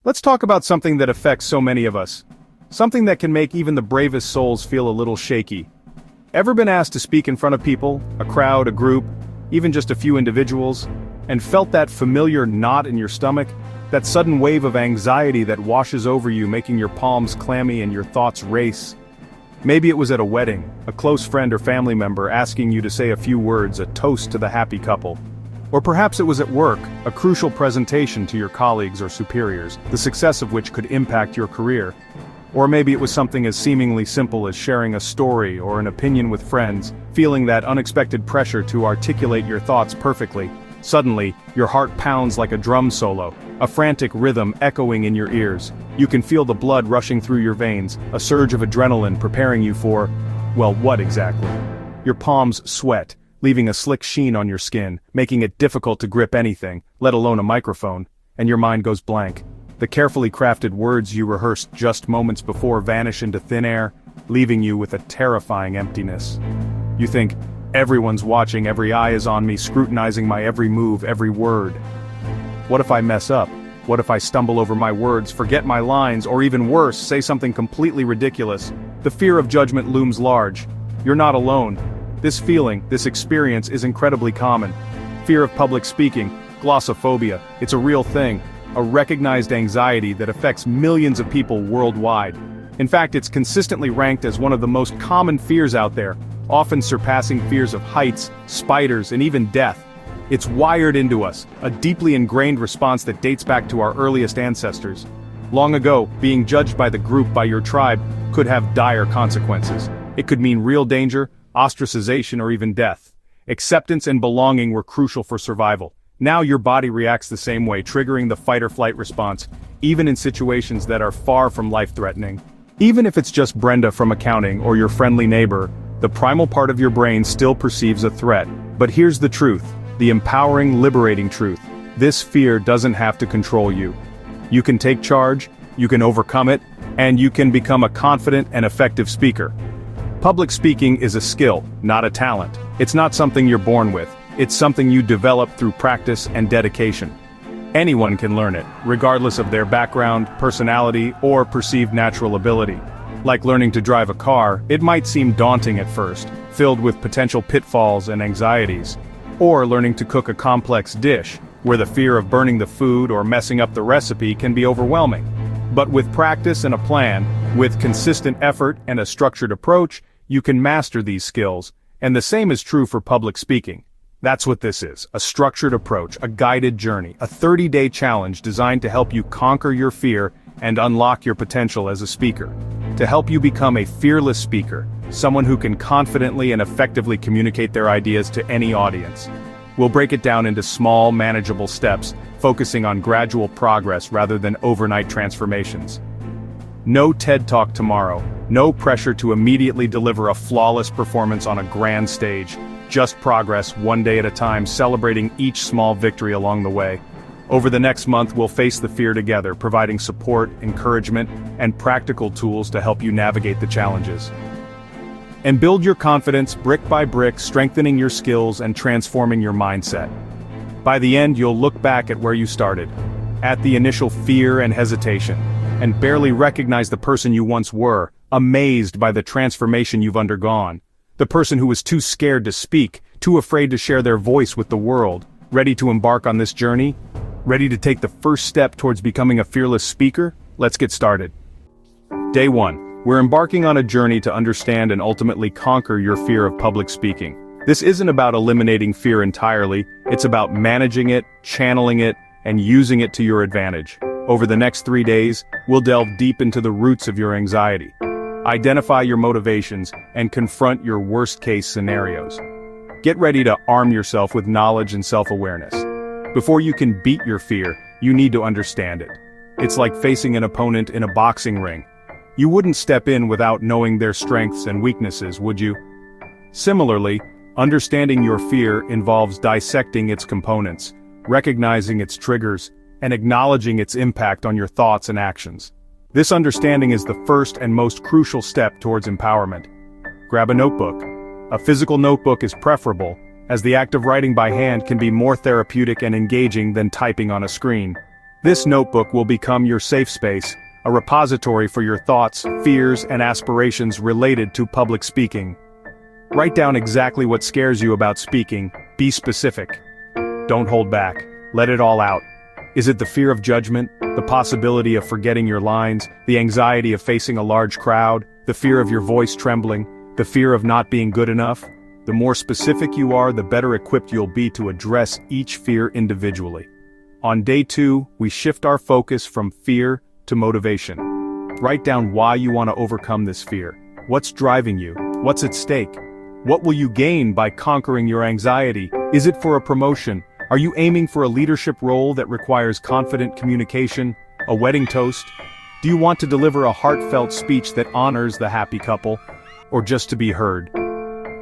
Let's talk about something that affects so many of us. Something that can make even the bravest souls feel a little shaky. Ever been asked to speak in front of people, a crowd, a group, even just a few individuals, and felt that familiar knot in your stomach? That sudden wave of anxiety that washes over you, making your palms clammy and your thoughts race? Maybe it was at a wedding, a close friend or family member asking you to say a few words, a toast to the happy couple. Or perhaps it was at work, a crucial presentation to your colleagues or superiors, the success of which could impact your career. Or maybe it was something as seemingly simple as sharing a story or an opinion with friends, feeling that unexpected pressure to articulate your thoughts perfectly. Suddenly, your heart pounds like a drum solo, a frantic rhythm echoing in your ears. You can feel the blood rushing through your veins, a surge of adrenaline preparing you for, well, what exactly? Your palms sweat, leaving a slick sheen on your skin, making it difficult to grip anything, let alone a microphone, and your mind goes blank. The carefully crafted words you rehearsed just moments before vanish into thin air, leaving you with a terrifying emptiness. You think, everyone's watching, every eye is on me, scrutinizing my every move, every word. What if I mess up? What if I stumble over my words, forget my lines, or even worse, say something completely ridiculous? The fear of judgment looms large. You're not alone. This feeling, this experience is incredibly common. Fear of public speaking, glossophobia, it's a real thing, a recognized anxiety that affects millions of people worldwide. In fact, it's consistently ranked as one of the most common fears out there, often surpassing fears of heights, spiders, and even death. It's wired into us, a deeply ingrained response that dates back to our earliest ancestors. Long ago, being judged by the group, by your tribe, could have dire consequences. It could mean real danger, ostracization, or even death. Acceptance and belonging were crucial for survival. Now your body reacts the same way, triggering the fight-or-flight response, even in situations that are far from life-threatening. Even if it's just Brenda from accounting or your friendly neighbor, the primal part of your brain still perceives a threat. But here's the truth, the empowering, liberating truth. This fear doesn't have to control you. You can take charge, you can overcome it, and you can become a confident and effective speaker. Public speaking is a skill, not a talent. It's not something you're born with. It's something you develop through practice and dedication. Anyone can learn it, regardless of their background, personality, or perceived natural ability. Like learning to drive a car, it might seem daunting at first, filled with potential pitfalls and anxieties. Or learning to cook a complex dish, where the fear of burning the food or messing up the recipe can be overwhelming. But with practice and a plan, with consistent effort and a structured approach, you can master these skills, and the same is true for public speaking. That's what this is, a structured approach, a guided journey, a 30-day challenge designed to help you conquer your fear and unlock your potential as a speaker. To help you become a fearless speaker, someone who can confidently and effectively communicate their ideas to any audience. We'll break it down into small, manageable steps, focusing on gradual progress rather than overnight transformations. No TED Talk tomorrow, no pressure to immediately deliver a flawless performance on a grand stage, just progress one day at a time, celebrating each small victory along the way. Over the next month, we'll face the fear together, providing support, encouragement, and practical tools to help you navigate the challenges. And build your confidence brick by brick, strengthening your skills and transforming your mindset. By the end, you'll look back at where you started, at the initial fear and hesitation, and barely recognize the person you once were, amazed by the transformation you've undergone. The person who was too scared to speak, too afraid to share their voice with the world, ready to embark on this journey? Ready to take the first step towards becoming a fearless speaker? Let's get started. Day 1. We're embarking on a journey to understand and ultimately conquer your fear of public speaking. This isn't about eliminating fear entirely, it's about managing it, channeling it, and using it to your advantage. Over the next 3 days, we'll delve deep into the roots of your anxiety, identify your motivations, and confront your worst-case scenarios. Get ready to arm yourself with knowledge and self-awareness. Before you can beat your fear, you need to understand it. It's like facing an opponent in a boxing ring. You wouldn't step in without knowing their strengths and weaknesses, would you? Similarly, understanding your fear involves dissecting its components, recognizing its triggers, and acknowledging its impact on your thoughts and actions. This understanding is the first and most crucial step towards empowerment. Grab a notebook. A physical notebook is preferable, as the act of writing by hand can be more therapeutic and engaging than typing on a screen. This notebook will become your safe space, a repository for your thoughts, fears, and aspirations related to public speaking. Write down exactly what scares you about speaking. Be specific. Don't hold back. Let it all out. Is it the fear of judgment, the possibility of forgetting your lines, the anxiety of facing a large crowd, the fear of your voice trembling, the fear of not being good enough? The more specific you are, the better equipped you'll be to address each fear individually. On day 2, we shift our focus from fear to motivation. Write down why you want to overcome this fear. What's driving you? What's at stake? What will you gain by conquering your anxiety? Is it for a promotion? Are you aiming for a leadership role that requires confident communication? A wedding toast? Do you want to deliver a heartfelt speech that honors the happy couple? Or just to be heard?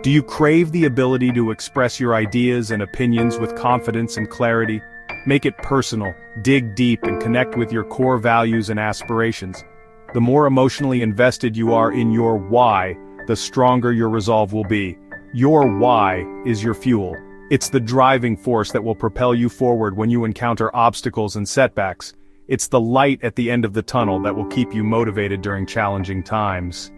Do you crave the ability to express your ideas and opinions with confidence and clarity? Make it personal, dig deep, and connect with your core values and aspirations. The more emotionally invested you are in your why, the stronger your resolve will be. Your why is your fuel. It's the driving force that will propel you forward when you encounter obstacles and setbacks. It's the light at the end of the tunnel that will keep you motivated during challenging times.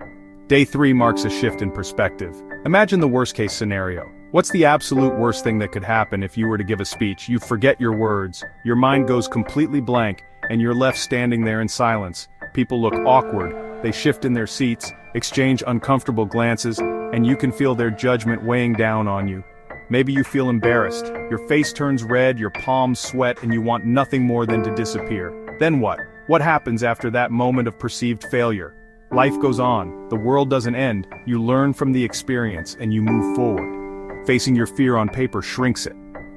Day 3 marks a shift in perspective. Imagine the worst-case scenario. What's the absolute worst thing that could happen if you were to give a speech? You forget your words, your mind goes completely blank, and you're left standing there in silence. People look awkward, they shift in their seats, exchange uncomfortable glances, and you can feel their judgment weighing down on you. Maybe you feel embarrassed, your face turns red, your palms sweat, and you want nothing more than to disappear. Then what? What happens after that moment of perceived failure? Life goes on, the world doesn't end, you learn from the experience and you move forward. Facing your fear on paper shrinks it.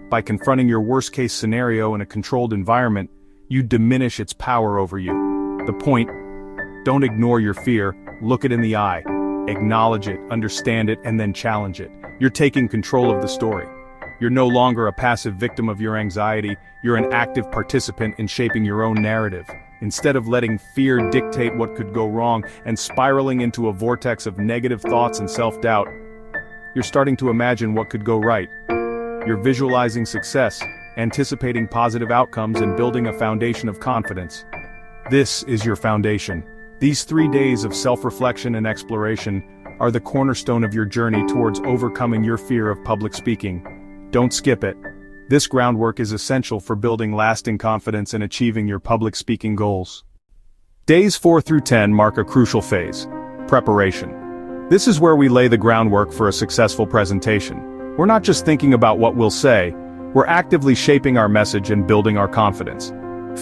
By confronting your worst-case scenario in a controlled environment, you diminish its power over you. The point: don't ignore your fear, look it in the eye. Acknowledge it, understand it, and then challenge it. You're taking control of the story. You're no longer a passive victim of your anxiety, you're an active participant in shaping your own narrative. Instead of letting fear dictate what could go wrong and spiraling into a vortex of negative thoughts and self-doubt, you're starting to imagine what could go right. You're visualizing success, anticipating positive outcomes, and building a foundation of confidence. This is your foundation. These 3 days of self-reflection and exploration are the cornerstone of your journey towards overcoming your fear of public speaking. Don't skip it. This groundwork is essential for building lasting confidence and achieving your public speaking goals. Days 4 through 10 mark a crucial phase: preparation. This is where we lay the groundwork for a successful presentation. We're not just thinking about what we'll say, we're actively shaping our message and building our confidence.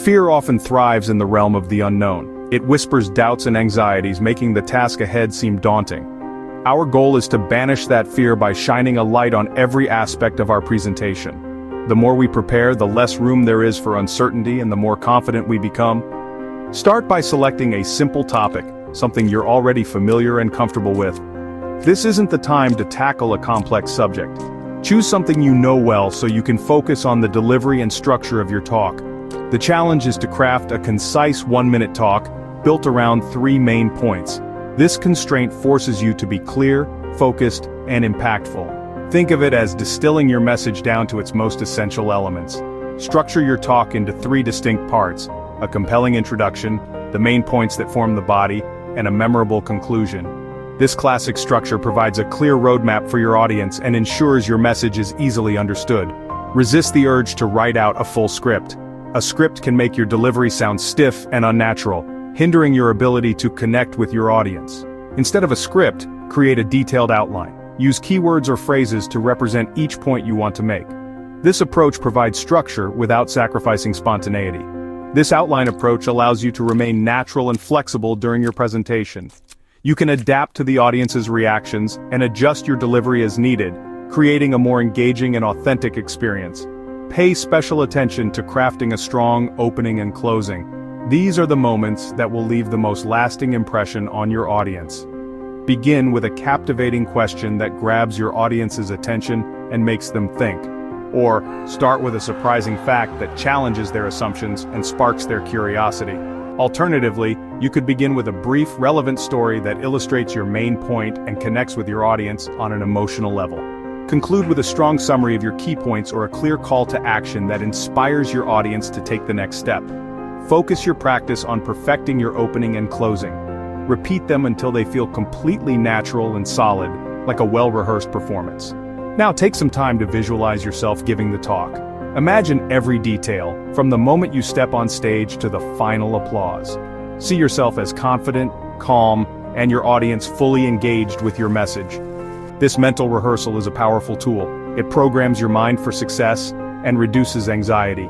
Fear often thrives in the realm of the unknown. It whispers doubts and anxieties, making the task ahead seem daunting. Our goal is to banish that fear by shining a light on every aspect of our presentation. The more we prepare, the less room there is for uncertainty and the more confident we become. Start by selecting a simple topic, something you're already familiar and comfortable with. This isn't the time to tackle a complex subject. Choose something you know well so you can focus on the delivery and structure of your talk. The challenge is to craft a concise 1-minute talk built around 3 main points. This constraint forces you to be clear, focused, and impactful. Think of it as distilling your message down to its most essential elements. Structure your talk into 3 distinct parts: a compelling introduction, the main points that form the body, and a memorable conclusion. This classic structure provides a clear roadmap for your audience and ensures your message is easily understood. Resist the urge to write out a full script. A script can make your delivery sound stiff and unnatural, hindering your ability to connect with your audience. Instead of a script, create a detailed outline. Use keywords or phrases to represent each point you want to make. This approach provides structure without sacrificing spontaneity. This outline approach allows you to remain natural and flexible during your presentation. You can adapt to the audience's reactions and adjust your delivery as needed, creating a more engaging and authentic experience. Pay special attention to crafting a strong opening and closing. These are the moments that will leave the most lasting impression on your audience. Begin with a captivating question that grabs your audience's attention and makes them think. Or, start with a surprising fact that challenges their assumptions and sparks their curiosity. Alternatively, you could begin with a brief, relevant story that illustrates your main point and connects with your audience on an emotional level. Conclude with a strong summary of your key points or a clear call to action that inspires your audience to take the next step. Focus your practice on perfecting your opening and closing. Repeat them until they feel completely natural and solid, like a well-rehearsed performance. Now take some time to visualize yourself giving the talk. Imagine every detail, from the moment you step on stage to the final applause. See yourself as confident, calm, and your audience fully engaged with your message. This mental rehearsal is a powerful tool. It programs your mind for success and reduces anxiety.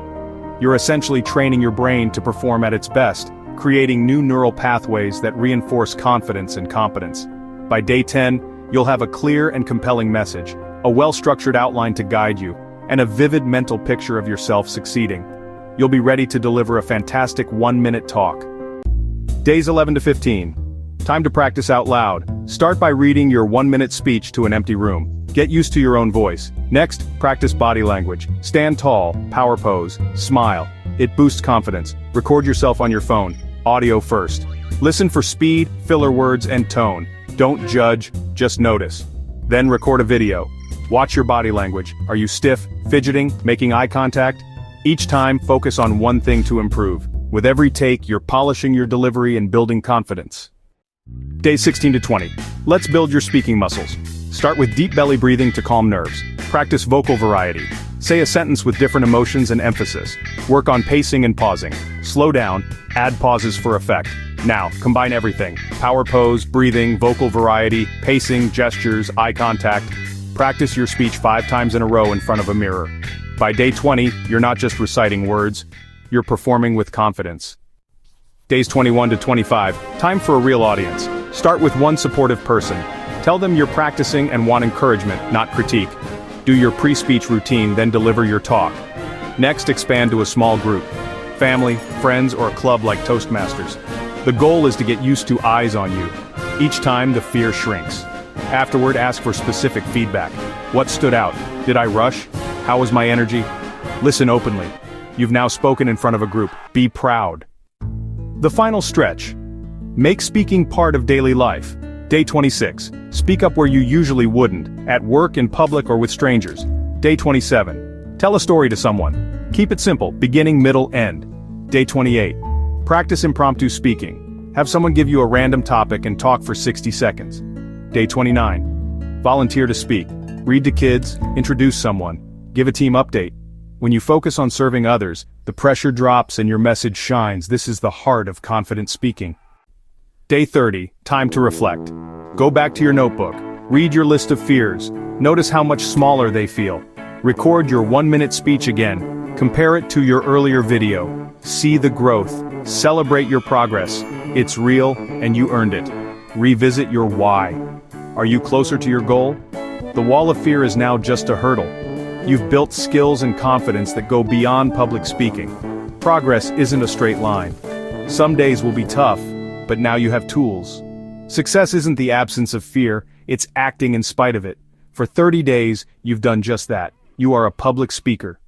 You're essentially training your brain to perform at its best, creating new neural pathways that reinforce confidence and competence. By day 10, you'll have a clear and compelling message, a well-structured outline to guide you, and a vivid mental picture of yourself succeeding. You'll be ready to deliver a fantastic 1-minute talk. Days 11 to 15. Time to practice out loud. Start by reading your 1-minute speech to an empty room. Get used to your own voice. Next, practice body language. Stand tall, power pose, smile. It boosts confidence. Record yourself on your phone. Audio first. Listen for speed, filler words, and tone. Don't judge, just notice. Then record a video. Watch your body language. Are you stiff, fidgeting, making eye contact? Each time, focus on one thing to improve. With every take, you're polishing your delivery and building confidence. Days 16 to 20. Let's build your speaking muscles. Start with deep belly breathing to calm nerves. Practice vocal variety. Say a sentence with different emotions and emphasis. Work on pacing and pausing. Slow down, add pauses for effect. Now, combine everything. Power pose, breathing, vocal variety, pacing, gestures, eye contact. Practice your speech 5 times in a row in front of a mirror. By day 20, you're not just reciting words, you're performing with confidence. Days 21 to 25, time for a real audience. Start with one supportive person. Tell them you're practicing and want encouragement, not critique. Do your pre-speech routine, then deliver your talk. Next, expand to a small group. Family, friends, or a club like Toastmasters. The goal is to get used to eyes on you. Each time, the fear shrinks. Afterward, ask for specific feedback. What stood out? Did I rush? How was my energy? Listen openly. You've now spoken in front of a group. Be proud. The final stretch. Make speaking part of daily life. Day 26. Speak up where you usually wouldn't, at work, in public, or with strangers. Day 27. Tell a story to someone. Keep it simple, beginning, middle, end. Day 28. Practice impromptu speaking. Have someone give you a random topic and talk for 60 seconds. Day 29. Volunteer to speak. Read to kids, introduce someone, give a team update. When you focus on serving others, the pressure drops and your message shines. This is the heart of confident speaking. Day 30, time to reflect. Go back to your notebook. Read your list of fears. Notice how much smaller they feel. Record your 1-minute speech again. Compare it to your earlier video. See the growth. Celebrate your progress. It's real, and you earned it. Revisit your why. Are you closer to your goal? The wall of fear is now just a hurdle. You've built skills and confidence that go beyond public speaking. Progress isn't a straight line. Some days will be tough, but now you have tools. Success isn't the absence of fear, it's acting in spite of it. For 30 days, you've done just that. You are a public speaker.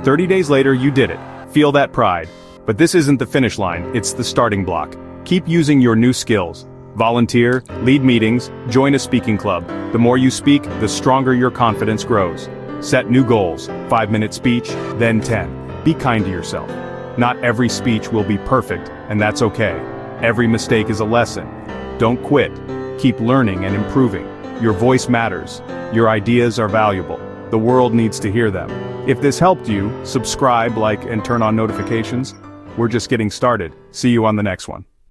30 days later, you did it. Feel that pride. But this isn't the finish line, it's the starting block. Keep using your new skills. Volunteer, lead meetings, join a speaking club. The more you speak, the stronger your confidence grows. Set new goals, 5-minute speech, then 10. Be kind to yourself. Not every speech will be perfect, and that's okay. Every mistake is a lesson. Don't quit. Keep learning and improving. Your voice matters. Your ideas are valuable. The world needs to hear them. If this helped you, subscribe, like, and turn on notifications. We're just getting started. See you on the next one.